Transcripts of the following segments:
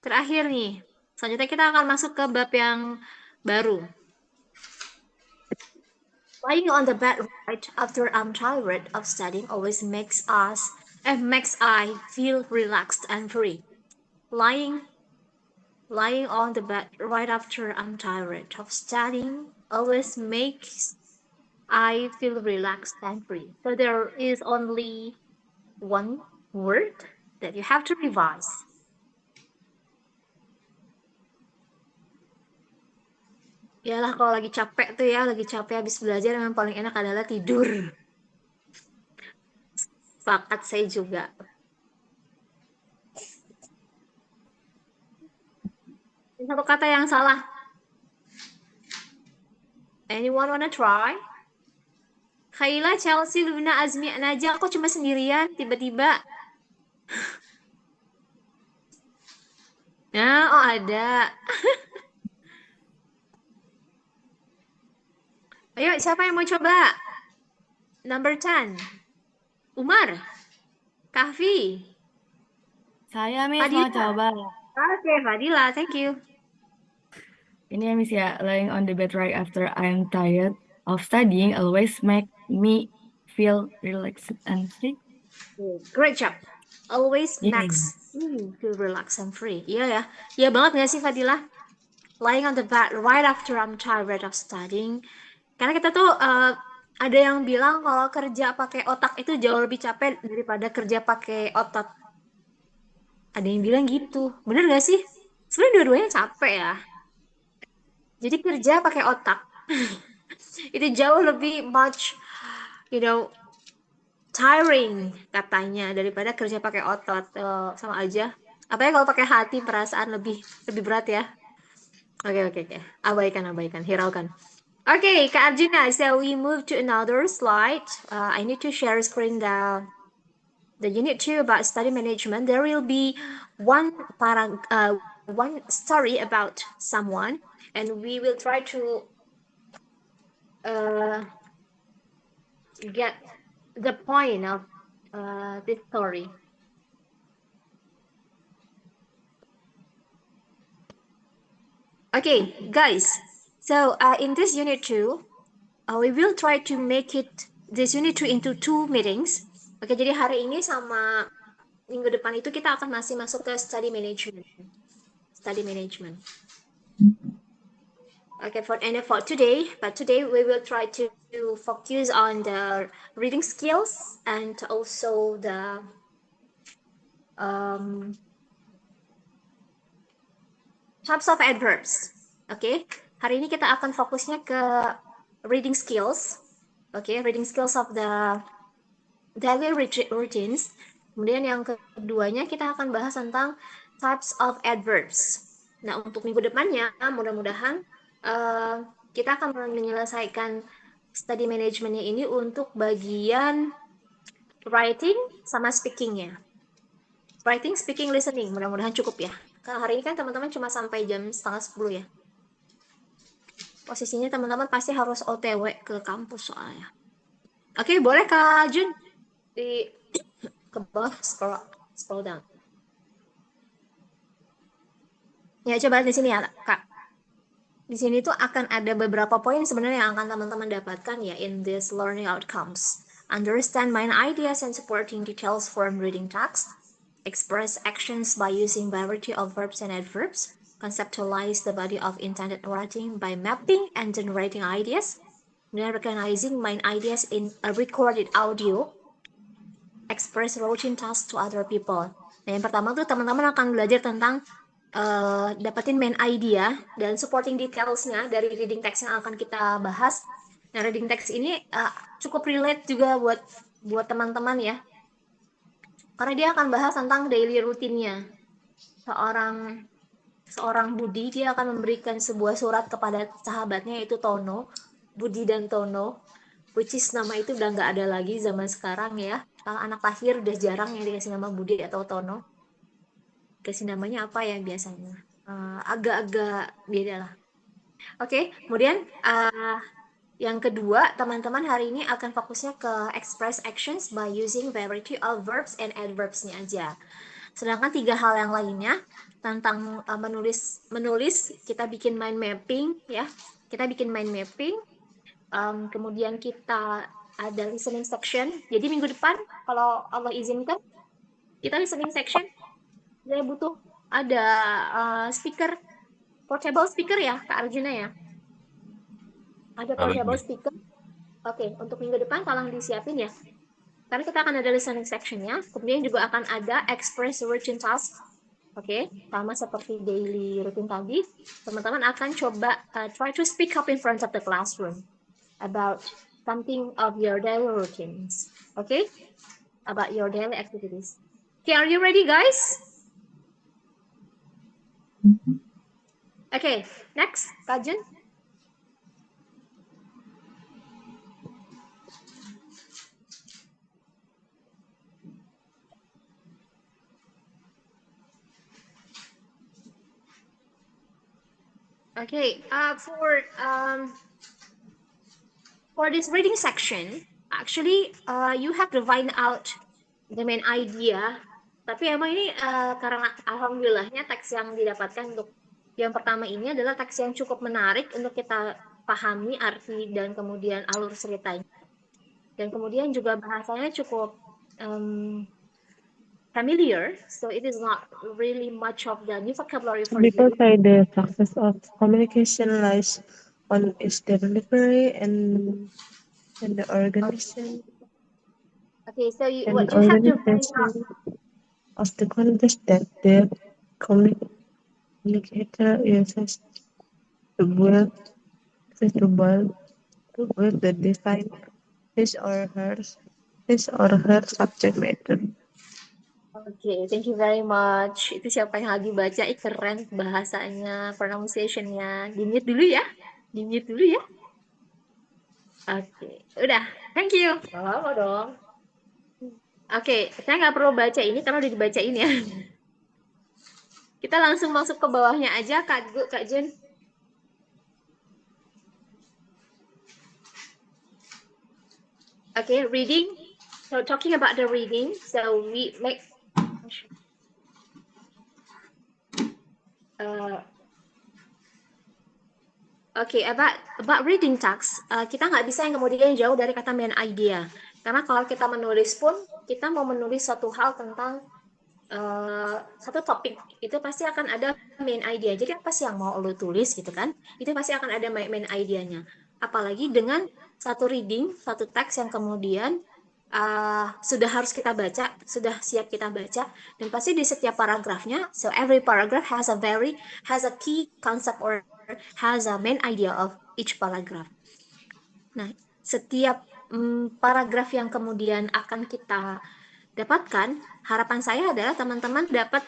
Terakhir nih. Selanjutnya kita akan masuk ke bab yang baru. Lying on the bed right after I'm tired of studying always makes I feel relaxed and free. Lying Lying on the bed right after I'm tired of studying always makes I feel relaxed and free. So there is only one word that you have to revise. Yalah kalau lagi capek tuh ya, lagi capek habis belajar yang paling enak adalah tidur. Sepakat saya juga. Satu kata yang salah. Anyone wanna try? Khaila, Chelsea, Luna, Azmi, Naja, kok cuma sendirian tiba-tiba? Nah, oh ada. Ayo, siapa yang mau coba? Number 10. Umar, Kahfi, Saya Miss mau Fadila. coba. Oke, Fadila, thank you. Ini ya Miss ya, lying on the bed right after I'm tired of studying always make me feel relaxed and free. Great job. Always Yeah. makes you feel relaxed and free. Iya ya. Iya banget gak sih Fadila? Lying on the bed right after I'm tired of studying. Karena kita tuh ada yang bilang kalau kerja pakai otak itu jauh lebih capek daripada kerja pakai otot. Ada yang bilang gitu. Bener gak sih? Sebenarnya dua-duanya capek ya. Jadi kerja pakai otak itu jauh lebih much, you know, tiring katanya daripada kerja pakai otot. Sama aja. Apalagi kalau pakai hati perasaan lebih lebih berat ya. Oke. Abaikan, hiraukan. Okay, Kak Arjuna, so we move to another slide. I need to share screen the unit 2 about study management. There will be one story about someone, and we will try to uh, get the point of this story. Okay, guys. So in this unit 2, we will try to make this unit 2 into 2 meetings. Oke, jadi hari ini sama minggu depan itu kita akan masih masuk ke study management. Study management. Okay, for today, but today we will try to focus on the reading skills and also the types of adverbs. Okay, hari ini kita akan fokusnya ke reading skills. Okay, reading skills of the daily routines. Kemudian yang keduanya kita akan bahas tentang types of adverbs. Nah, untuk minggu depannya, mudah-mudahan kita akan menyelesaikan study managementnya ini untuk bagian writing sama speakingnya. Writing, speaking, listening, mudah-mudahan cukup ya. Karena hari ini kan teman-teman cuma sampai jam setengah 10 ya. Posisinya teman-teman pasti harus OTW ke kampus soalnya. Oke, boleh Kak Jun di ke bawah scroll down. Ya, coba di sini ya, Kak. Di sini tuh akan ada beberapa poin sebenarnya yang akan teman-teman dapatkan ya in this learning outcomes. Understand main ideas and supporting details from reading text. Express actions by using variety of verbs and adverbs. Conceptualize the body of intended writing by mapping and generating ideas. Then recognizing main ideas in a recorded audio. Express routine tasks to other people. Nah, yang pertama tuh teman-teman akan belajar tentang dapetin main idea dan supporting detailsnya dari reading text yang akan kita bahas. Nah, reading text ini cukup relate juga buat teman-teman ya, karena dia akan bahas tentang daily rutinnya seorang Budi. Dia akan memberikan sebuah surat kepada sahabatnya yaitu Tono, Budi dan Tono, which is nama itu udah nggak ada lagi zaman sekarang ya. Kalau anak lahir udah jarang yang dikasih nama Budi atau Tono. Kasih namanya apa ya biasanya? Agak-agak beda lah. Oke, kemudian yang kedua, teman-teman hari ini akan fokusnya ke express actions by using variety of verbs and adverbs-nya aja. Sedangkan 3 hal yang lainnya tentang menulis kita bikin mind mapping ya. Kita bikin mind mapping. Kemudian kita ada listening section. Jadi minggu depan kalau Allah izinkan kita listening section. Saya butuh ada speaker, portable speaker ya Kak Arjuna ya. Ada portable speaker. Oke, untuk minggu depan tolong disiapin ya. Karena kita akan ada listening section-nya, kemudian juga akan ada express routine task. Oke, sama seperti daily routine tadi, teman-teman akan coba try to speak up in front of the classroom about something of your daily routines. Okay, about your daily activities. Okay, are you ready, guys? Okay, next, Kajun. Okay, for this reading section, actually you have to find out the main idea. Tapi emang ini karena alhamdulillahnya teks yang didapatkan untuk yang pertama ini adalah teks yang cukup menarik untuk kita pahami arti dan kemudian alur ceritanya. Dan kemudian juga bahasanya cukup familiar, so it is not really much of the new vocabulary for Because you. the success of communication lies on its delivery and the organization Okay, so and what you have to find out. organization of the context that the communicator uses to build the design his or her subject matter. Oke, thank you very much. Itu siapa yang lagi baca, keren bahasanya, pronunciation-nya. Di-mute dulu ya. Di-mute dulu ya. Oke, udah. Thank you. Gak apa dong. Oke, saya nggak perlu baca ini karena udah dibacain ya. Kita langsung masuk ke bawahnya aja, Kak Jun. Okay, reading. So talking about the reading, so we make okay, about reading text, kita nggak bisa yang kemudian jauh dari kata main idea. Karena kalau kita menulis pun, kita mau menulis satu hal tentang satu topik, itu pasti akan ada main idea. Jadi apa sih yang mau lo tulis gitu kan? Itu pasti akan ada main idea-nya. Apalagi dengan satu reading, satu teks yang kemudian sudah harus kita baca, sudah siap kita baca, dan pasti di setiap paragrafnya, so every paragraph has a key concept or has a main idea of each paragraph. Nah, setiap paragraf yang kemudian akan kita dapatkan, harapan saya adalah teman-teman dapat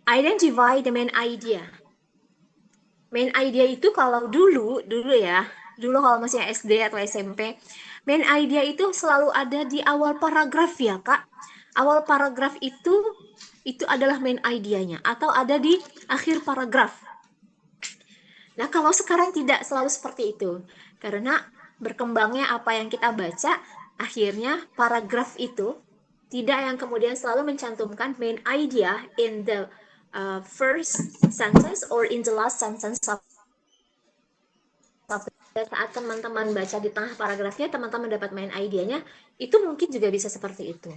identify the main idea. Main idea itu kalau dulu kalau masih SD atau SMP, main idea itu selalu ada di awal paragraf ya Kak. Awal paragraf itu adalah main idenya atau ada di akhir paragraf. Nah, kalau sekarang tidak selalu seperti itu. Karena berkembangnya apa yang kita baca, akhirnya paragraf itu tidak yang kemudian selalu mencantumkan main idea in the first sentence or in the last sentence of saat teman-teman baca di tengah paragrafnya, teman-teman dapat main idenya, itu mungkin juga bisa seperti itu.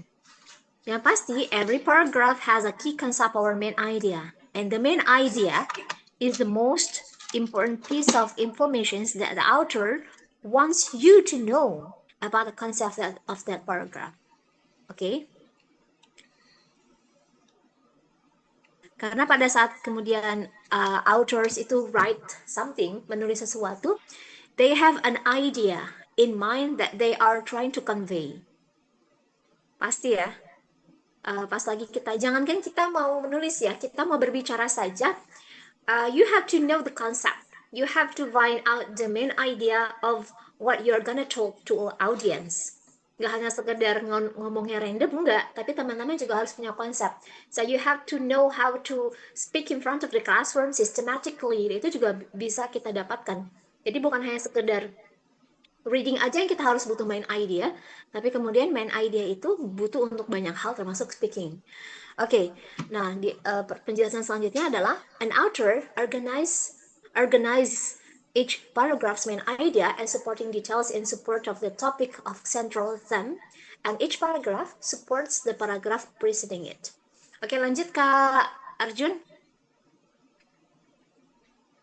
Yang pasti, every paragraph has a key concept or main idea. And the main idea is the most important piece of information that the author wants you to know about the concept of that paragraph. Okay? Karena pada saat kemudian authors itu write something, menulis sesuatu, they have an idea in mind that they are trying to convey. Pasti ya. Pas lagi jangankan kita mau menulis ya, kita mau berbicara saja, you have to know the concept. You have to find out the main idea of what you're gonna talk to audience. Nggak hanya sekedar ngomongnya random, enggak, tapi teman-teman juga harus punya konsep. So you have to know how to speak in front of the classroom systematically. Itu juga bisa kita dapatkan. Jadi bukan hanya sekedar reading aja yang kita harus butuh main idea, tapi kemudian main idea itu butuh untuk banyak hal termasuk speaking. Oke, nah di penjelasan selanjutnya adalah an author organize each paragraph's main idea and supporting details in support of the topic of central theme, and each paragraph supports the paragraph preceding it. Oke, lanjut Kak Arjun.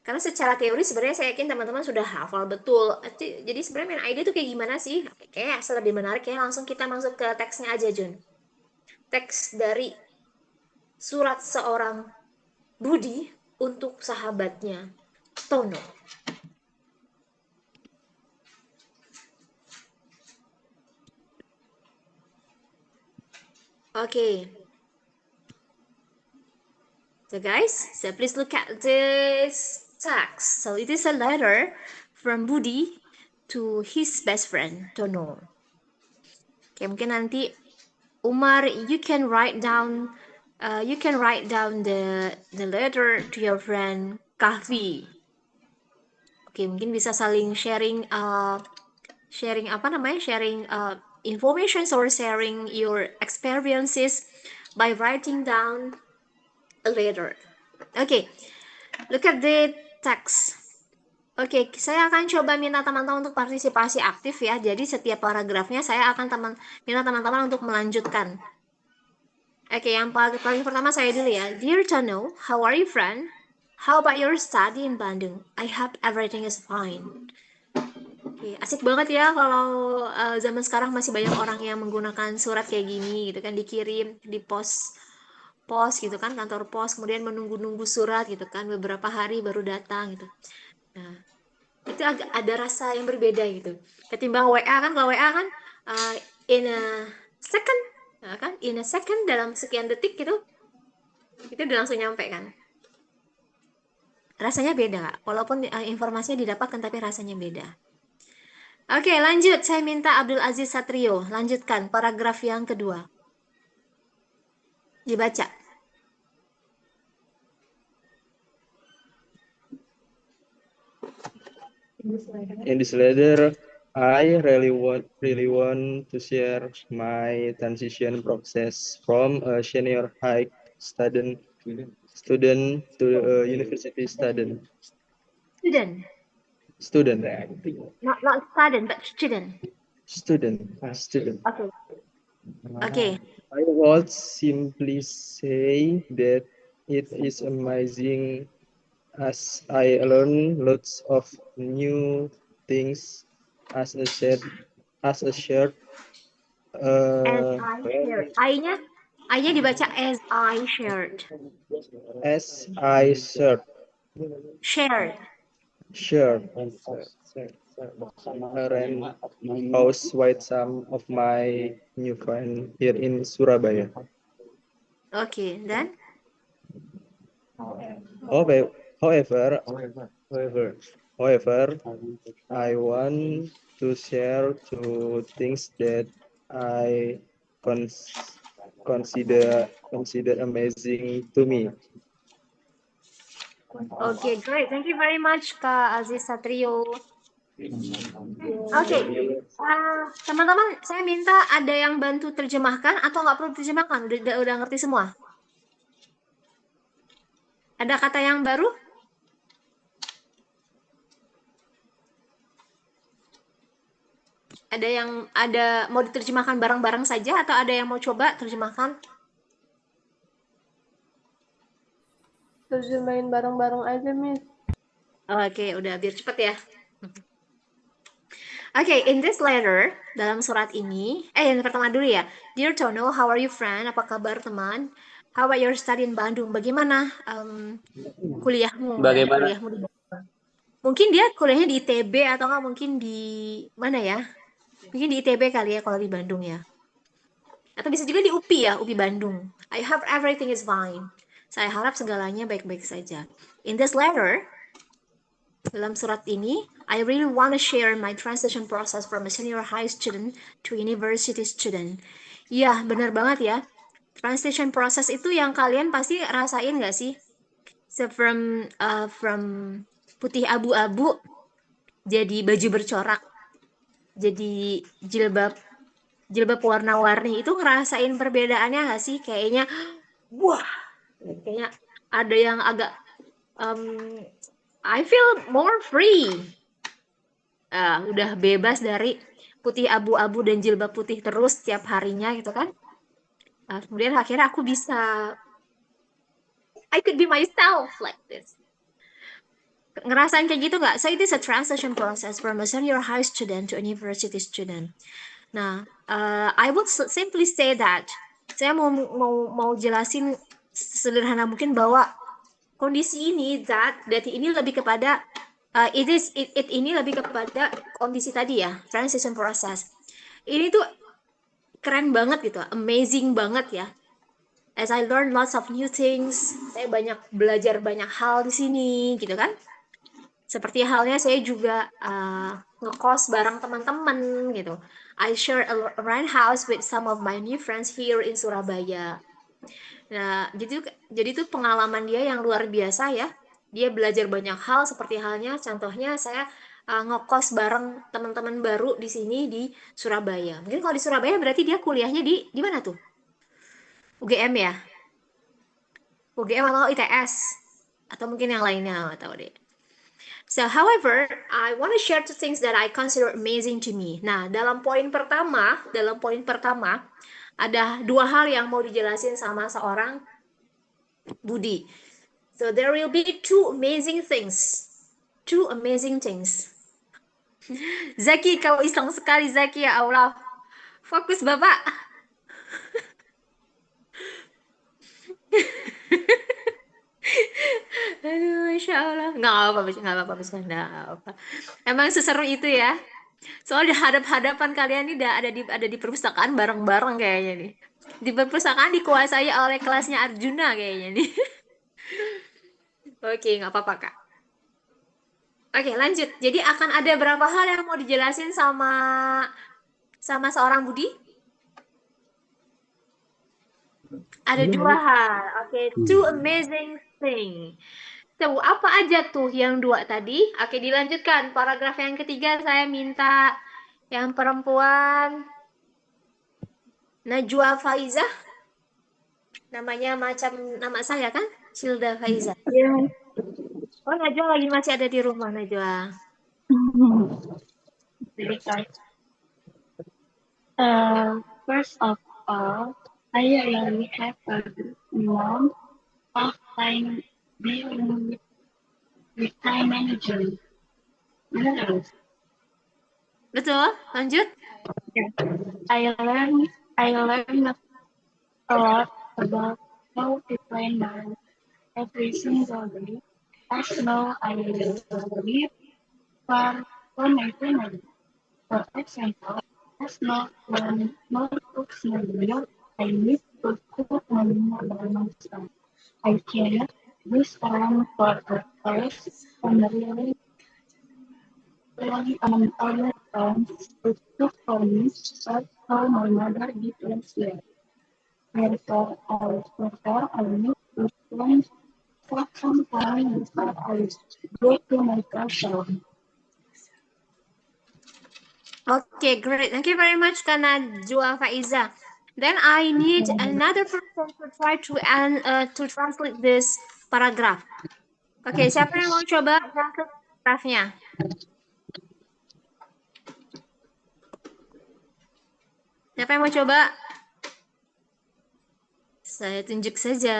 Karena secara teori sebenarnya saya yakin teman-teman sudah hafal betul. Jadi sebenarnya main idea itu kayak gimana sih? Kayaknya lebih menarik ya, langsung kita masuk ke teksnya aja, Jun. Teks dari surat seorang Budi untuk sahabatnya Tono. Okay. So guys, so please look at this text. So it is a letter from Budi to his best friend Tono. Okay, mungkin nanti Umar, you can write down the letter to your friend Kahvi. Oke, mungkin bisa saling sharing information or sharing your experiences by writing down a letter. Okay, look at the text. Oke, saya akan coba minta teman-teman untuk partisipasi aktif ya. Jadi setiap paragrafnya saya akan minta teman-teman untuk melanjutkan. Oke, yang paling pertama saya dulu ya. Dear Tono, how are you, friend? How about your study in Bandung? I hope everything is fine. Oke, asik banget ya kalau zaman sekarang masih banyak orang yang menggunakan surat kayak gini gitu kan, dikirim di pos gitu kan, kantor pos, kemudian menunggu-nunggu surat gitu kan, beberapa hari baru datang gitu. Nah, itu agak ada rasa yang berbeda gitu. Ketimbang WA kan, kalau WA kan in a second, nah, kan in a second, dalam sekian detik gitu, itu udah langsung nyampe kan. Rasanya beda, walaupun informasinya didapatkan tapi rasanya beda. Oke, lanjut. Saya minta Abdul Aziz Satrio lanjutkan paragraf yang kedua. Dibaca. In this letter, I really want to share my transition process from a senior high student to a university student. Student. Not student, but student. Student. Okay. Okay. I would simply say that it is amazing as I learn lots of new things as a shared As I shared. I-nya dibaca as I shared. as I shared. Around house with some of my new friends here in Surabaya. Okay, then? However, I want to share two things that I consider amazing to me. Okay, great. Thank you very much, Kak Aziz Satrio. Oke, teman-teman, saya minta ada yang bantu terjemahkan atau nggak perlu terjemahkan? Udah ngerti semua? Ada kata yang baru? Ada mau diterjemahkan bareng-bareng saja atau ada yang mau coba terjemahkan? Terjemahin bareng-bareng aja, Miss. Oke, udah biar cepet ya. Oke, in this letter, dalam surat ini, yang pertama dulu ya. Dear Tono, how are you, friend? Apa kabar, teman? How about your study in Bandung? Bagaimana kuliahmu? Bagaimana? Kuliahmu di Bandung? Mungkin dia kuliahnya di ITB atau nggak mungkin di mana ya? Mungkin di ITB kali ya kalau di Bandung ya. Atau bisa juga di UPI ya, UPI Bandung. I hope everything is fine. Saya harap segalanya baik-baik saja. In this letter, dalam surat ini, I really want to share my transition process from a senior high student to university student. Ya, benar banget ya. Transition process itu yang kalian pasti rasain nggak sih? So from putih abu-abu jadi baju bercorak. jadi jilbab warna-warni itu ngerasain perbedaannya nggak sih? Kayaknya, wah, kayaknya ada yang agak, I feel more free. Udah bebas dari putih abu-abu dan jilbab putih terus setiap harinya gitu kan. Kemudian akhirnya aku bisa, I could be myself like this. Ngerasain kayak gitu nggak? So it is a transition process from a senior high student to a university student. Nah, I would simply say that saya mau jelasin sederhana mungkin bahwa kondisi ini ini lebih kepada ini lebih kepada kondisi tadi ya, transition process. Ini tuh keren banget gitu, amazing banget ya. As I learn lots of new things, saya belajar banyak hal di sini gitu kan. Seperti halnya saya juga ngekos bareng teman-teman gitu. I share a rent house with some of my new friends here in Surabaya. Nah, jadi tuh pengalaman dia yang luar biasa ya. Dia belajar banyak hal seperti halnya contohnya saya ngekos bareng teman-teman baru di sini di Surabaya. Mungkin kalau di Surabaya berarti dia kuliahnya di mana tuh? UGM ya? UGM atau ITS? Atau mungkin yang lainnya, nggak tahu deh. So, however, I want to share two things that I consider amazing to me. Nah, dalam poin pertama, ada dua hal yang mau dijelasin sama seorang Budi. So, there will be two amazing things. Two amazing things. Zaki, kau iseng sekali Zaki, ya Allah. Fokus Bapak. Aduh, Masya Allah. Nggak apa-apa, bercanda, nggak apa. Emang seseru itu ya. Soalnya hadap-hadapan kalian ini ada di perpustakaan bareng-bareng kayaknya nih. Di perpustakaan dikuasai oleh kelasnya Arjuna kayaknya nih. Oke, nggak apa-apa, Kak. Oke, lanjut. Jadi akan ada berapa hal yang mau dijelasin sama seorang Budi? Ada dua hal. Oke, two amazing thing. So, apa aja tuh yang dua tadi? Oke, dilanjutkan. Paragraf yang ketiga saya minta yang perempuan Najwa Faizah. Namanya macam nama saya kan? Silda Faizah. Yeah. Oh, Najwa lagi masih ada di rumah, Najwa. First of all, I really have a long of time dealing with time management. Betul, lanjut. I learned a lot about how to plan my every single day. As now I live for my family. For example, as now when no cooks meal, I need to cook my meal by myself. I cannot use time for the house and really on other times to cook for me, but how my mother did last year. Therefore, I prefer I need to spend some time before I go to my classroom. Okay, great. Thank you very much, Najwa Faiza. Then I need another person to try to translate this paragraph. Oke, siapa yang mau coba translate paragrafnya? Siapa yang mau coba? Saya tunjuk saja.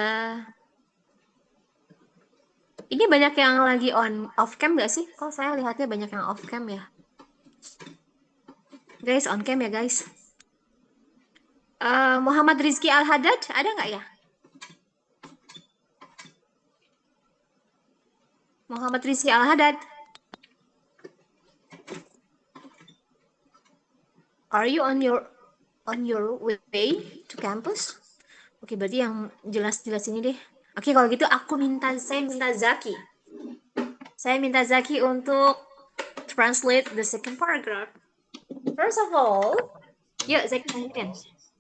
Ini banyak yang lagi off cam nggak sih? Kok saya lihatnya banyak yang off cam ya? Guys, on cam ya guys. Muhammad Rizky Al-Haddad, ada nggak ya? Muhammad Rizky Al-Haddad. Are you on your way to campus? Oke, berarti yang jelas-jelas ini deh. Oke, kalau gitu saya minta Zaki. Saya minta Zaki untuk translate the second paragraph. First of all, yuk Zaki lanjutin.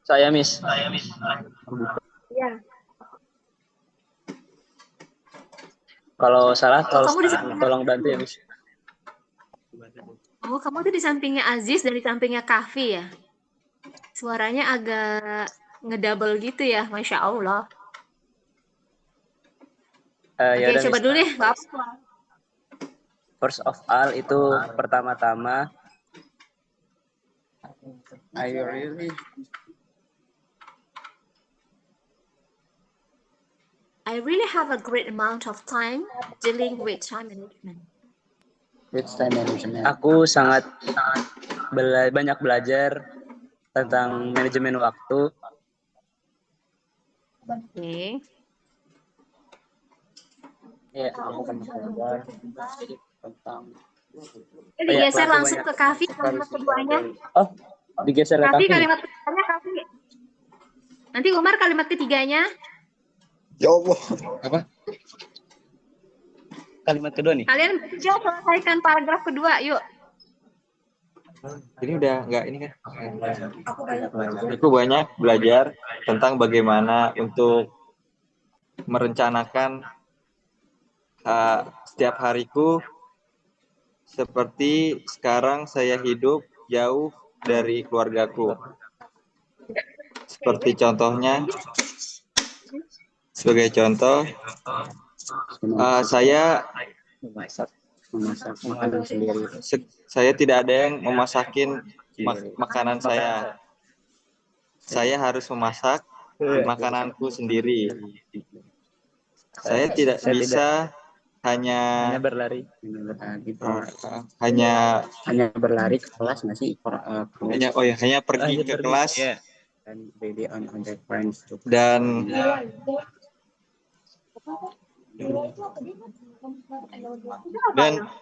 Saya, Miss. Ya. Kalau salah, Kamu tolong bantu ya, Miss. Oh, kamu tuh di sampingnya Aziz dan di sampingnya Kahfi ya? Suaranya agak ngedouble gitu ya, Masya Allah. Ya Oke, udah coba Miss. dulu deh, nggak apa-apa. First of all itu pertama-tama I really have a great amount of time dealing with time management. aku sangat banyak belajar tentang manajemen waktu. Oke. Ya, aku akan belajar tentang Digeser langsung ke Kahfi kalimat keduanya. Oh, digeser ke Kahfi Kahfi. kalimat keduanya Kahfi. Nanti Umar kalimat ketiganya. Ya Allah. Apa? Kalimat kedua nih. Kalian bertiga selesaikan paragraf kedua, yuk. Ini udah enggak ini kan? Aku banyak belajar tentang bagaimana untuk merencanakan setiap hariku, seperti sekarang saya hidup jauh dari keluargaku. Seperti contohnya, sebagai contoh, saya makanan sendiri. saya tidak ada yang memasakin makanan saya. Saya harus memasak makananku sendiri. Saya tidak bisa hanya berlari. hanya berlari ke kelas nggak sih? hanya pergi ke kelas And really on the friends dan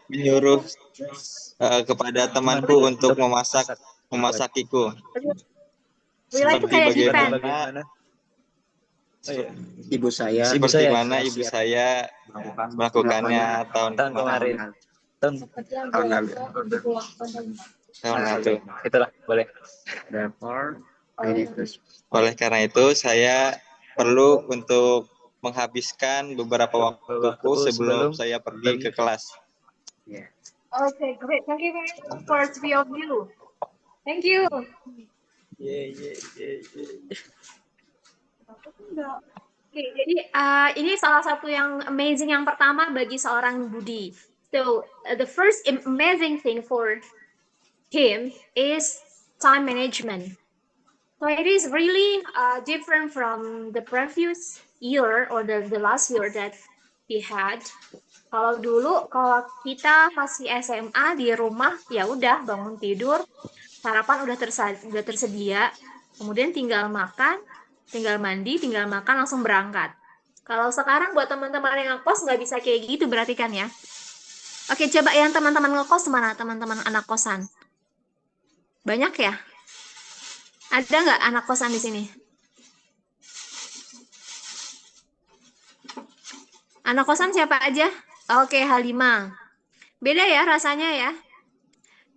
menyuruh kepada temanku untuk memasakiku. Wila itu kayak Bagaimana ibu saya seperti mana ibu saya melakukannya tahun kemarin. tahun lalu. Itulah boleh. Oleh karena itu saya perlu untuk menghabiskan beberapa waktuku sebelum saya pergi ke kelas. Okay, great. Thank you very much for three of you. Thank you. Oke, jadi ini salah satu yang amazing yang pertama bagi seorang Budi. So the first amazing thing for him is time management. So it is really different from the previous year or the last year that he had. Kalau dulu, kalau kita masih SMA di rumah, ya udah bangun tidur, sarapan udah tersedia, kemudian tinggal makan, tinggal mandi, tinggal makan, langsung berangkat. Kalau sekarang buat teman-teman yang ngekos nggak bisa kayak gitu berarti kan ya? Oke, coba yang teman-teman ngekos mana? Teman-teman anak kosan? Banyak ya? Ada nggak anak kosan di sini? Anak kosan siapa aja? Oke, Halimah. Beda ya rasanya ya.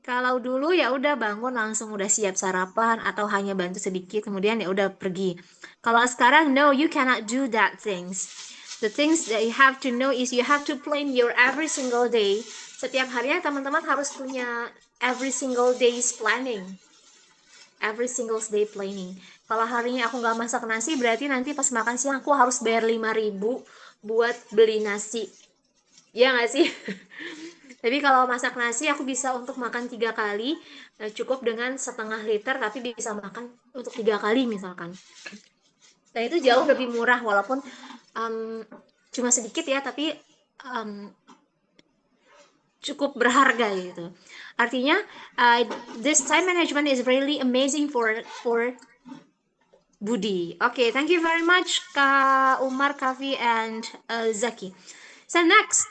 Kalau dulu ya udah bangun langsung udah siap sarapan atau hanya bantu sedikit kemudian ya udah pergi. Kalau sekarang no, you cannot do that things. The things that you have to know is you have to plan your every single day. Setiap harinya teman-teman harus punya every single day's planning. Every single day planning. Kalau harinya aku nggak masak nasi, berarti nanti pas makan siang aku harus bayar 5.000 buat beli nasi. Ya nggak sih? Tapi kalau masak nasi aku bisa untuk makan 3 kali, cukup dengan setengah liter, tapi bisa makan untuk 3 kali misalkan. Dan itu jauh lebih murah walaupun cuma sedikit ya, tapi cukup berharga gitu. Artinya this time management is really amazing for Budi. Okay, thank you very much Kak Umar, Kavi, and Zaki. So next,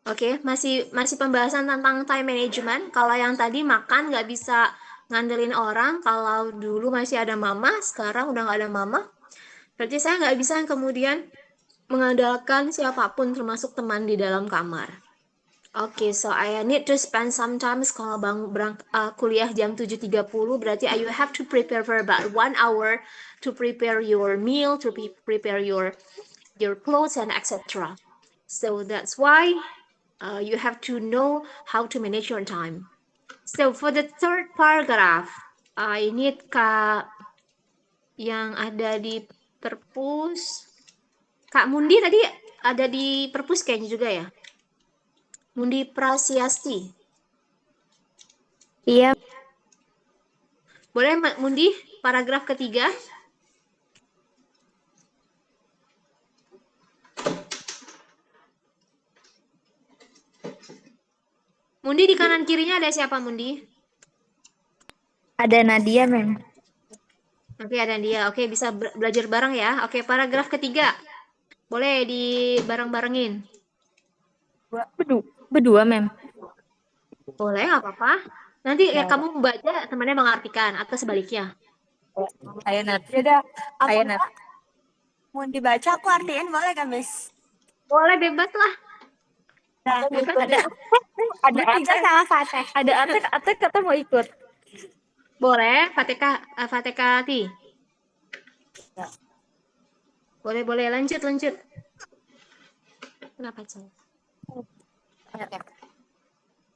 Oke, masih pembahasan tentang time management. Kalau yang tadi makan nggak bisa ngandelin orang, kalau dulu masih ada mama, sekarang udah nggak ada mama. Berarti saya nggak bisa kemudian mengandalkan siapapun termasuk teman di dalam kamar. Oke, so I need to spend sometimes kalau kuliah jam 7.30, berarti you have to prepare for about 1 hour to prepare your meal, to prepare your clothes and etc. So that's why you have to know how to manage your time. So for the third paragraph, I need Kak yang ada di perpus. Kak Mundi tadi ada di perpus kayaknya juga ya? Mundi Prasiasti. Iya, Boleh Mundi paragraf ketiga? Mundi di kanan kirinya ada siapa Mundi? ada Nadia, Mem. Oke, ada dia. Oke, bisa belajar bareng ya. Oke, paragraf ketiga. Boleh di bareng-barengin. Berdua, Mem. Boleh, nggak apa-apa. Nanti ya kamu membaca, temannya mengartikan, atau sebaliknya. Ayo, Nat. Ayo, Nat. Mau dibaca aku artiin boleh kan, Miss? Boleh, bebas lah. Nah, ada Atek sama Fateh. Ada Atek kata mau ikut. Boleh, Fateka Ti. Boleh, lanjut. Kenapa, Cel?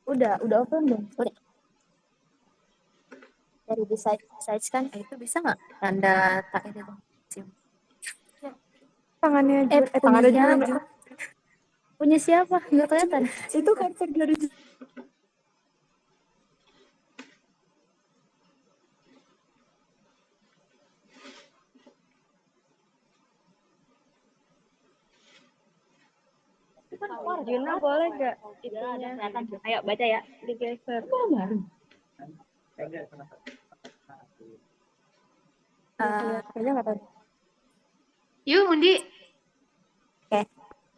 Udah open belum? Udah. Dari size kan, itu bisa nggak tanda tak itu? Tangannya Tangannya dulu. Punya siapa? Nggak kelihatan. Itu kartu dari Juna boleh nggak? Ayo baca ya. Digeser. kayaknya nggak tahu. Yuk, Mundi.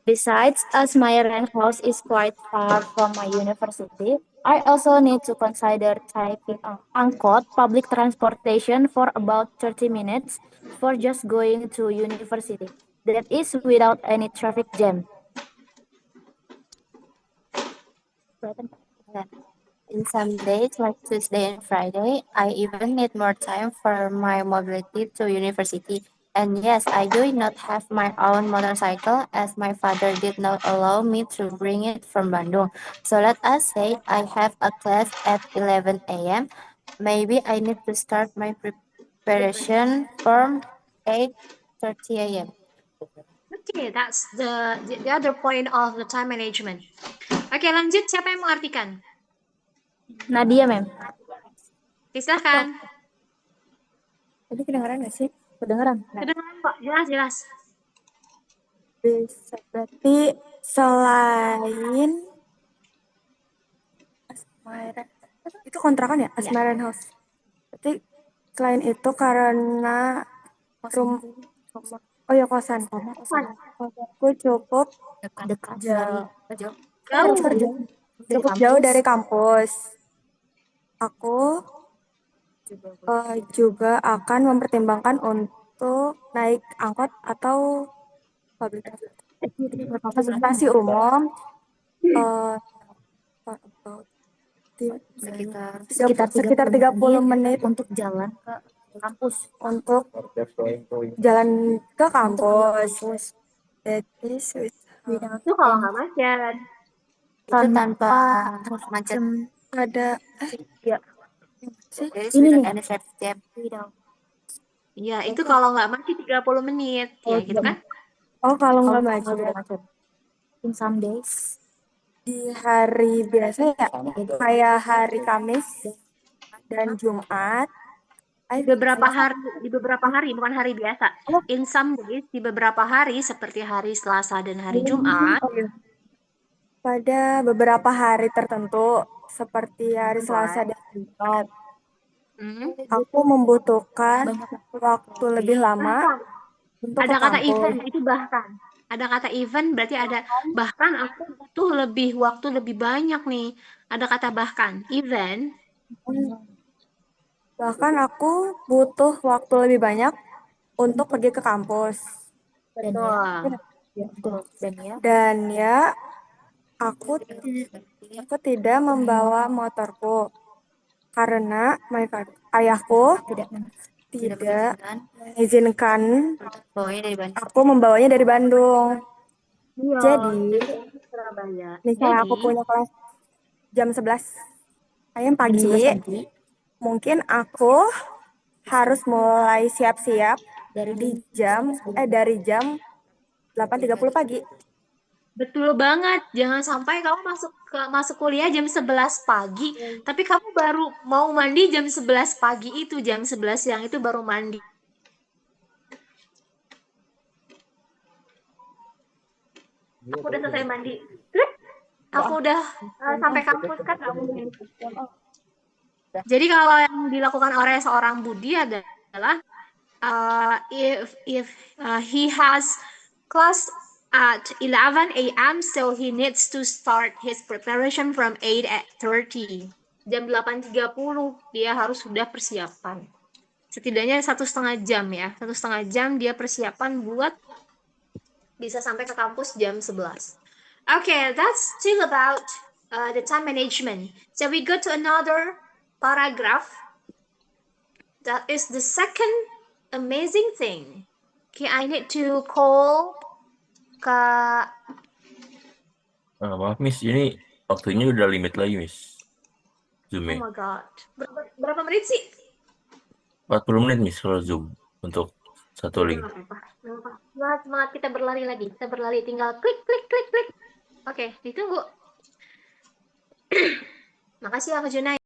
Besides, as my rent house is quite far from my university, I also need to consider taking angkot public transportation for about 30 minutes for just going to university. That is without any traffic jam. In some days, like Tuesday and Friday, I even need more time for my mobility to university. And yes, I do not have my own motorcycle as my father did not allow me to bring it from Bandung. So let us say I have a class at 11 a.m. Maybe I need to start my preparation from 8:30 a.m. Oke, that's the other point of the time management. Oke, lanjut. Siapa yang mengartikan? Nadia, Mem. Silakan. Tadi kedengeran nggak sih? Kedengeran? Kedengeran kok, jelas. Bisa berarti selain Asmara itu kontrakan ya, Asmara House. Berarti selain itu karena kosan. Kosanku cukup Dekat jauh. Jauh. Cukup jauh dari kampus. Aku juga akan mempertimbangkan untuk naik angkot atau public transportasi umum sekitar 30 menit untuk jalan ke kampus. untuk jalan ke kampus. Jadi Itu kalau nggak macet. Tanpa macet. ada Ini nih. Iya, itu kalau nggak macet 30 menit. Ya, gitu kan? kalau nggak macet In some days. di hari biasa ya, kayak hari Kamis dan Jumat. Di beberapa hari, bukan hari biasa. In some days, di beberapa hari seperti hari Selasa dan hari Jumat. Pada beberapa hari tertentu seperti hari Selasa dan Jumat, aku membutuhkan waktu lebih lama untuk Ada ke kata kampus. event, itu bahkan. Ada kata event berarti ada bahkan aku butuh waktu lebih banyak nih. Ada kata bahkan, event. Bahkan aku butuh waktu lebih banyak untuk pergi ke kampus. Dan ya, aku tidak membawa motorku karena ayahku tidak mengizinkan aku membawanya dari Bandung. Iya, Jadi, dari Surabaya. misalnya aku Jadi, punya kelas jam 11 AM pagi, mungkin aku harus mulai siap-siap dari jam 8.30 pagi. betul banget. Jangan sampai kamu masuk kuliah jam 11 pagi, tapi kamu baru mau mandi jam 11 pagi itu, jam 11 siang itu baru mandi. Aku udah selesai mandi. Klik. Aku udah sampai kampus kan nggak mungkin. Jadi kalau yang dilakukan oleh seorang Budi adalah if he has class at 11 a.m. so he needs to start his preparation from 8:30. Jam 8.30 dia harus sudah persiapan. Setidaknya 1,5 jam ya. 1,5 jam dia persiapan buat bisa sampai ke kampus jam 11. Okay, that's still about the time management. So we go to another paragraph. That is the second amazing thing. Okay, I need to call Kak. Maaf, Miss. Ini waktunya udah limit lagi, Miss. Oh Zoom-nya. my god. Berapa menit sih? 40 menit, Miss, kalau Zoom untuk satu link. Nggak apa-apa. Semangat kita berlari lagi. Kita berlari tinggal klik, klik, klik, klik. Oke, ditunggu. Makasih ya, Kak Junai.